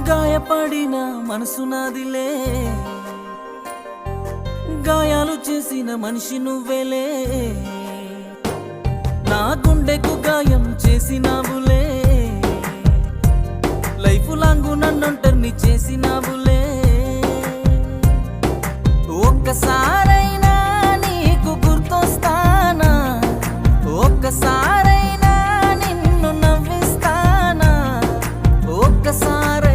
గాయపడిన మనసు నాదిలే, గాయాలు చేసిన మనిషి నువ్వేలే, నా గుండెకు గాయం చేసినావులే, లైఫ్ లాంగ్ నన్నొంటర్ని చేసినావులే. ఒక్కసారైనా నీకు గుర్తొస్తానా, ఒక్కసారైనా నిన్ను నవ్విస్తానా, ఒక్కసారి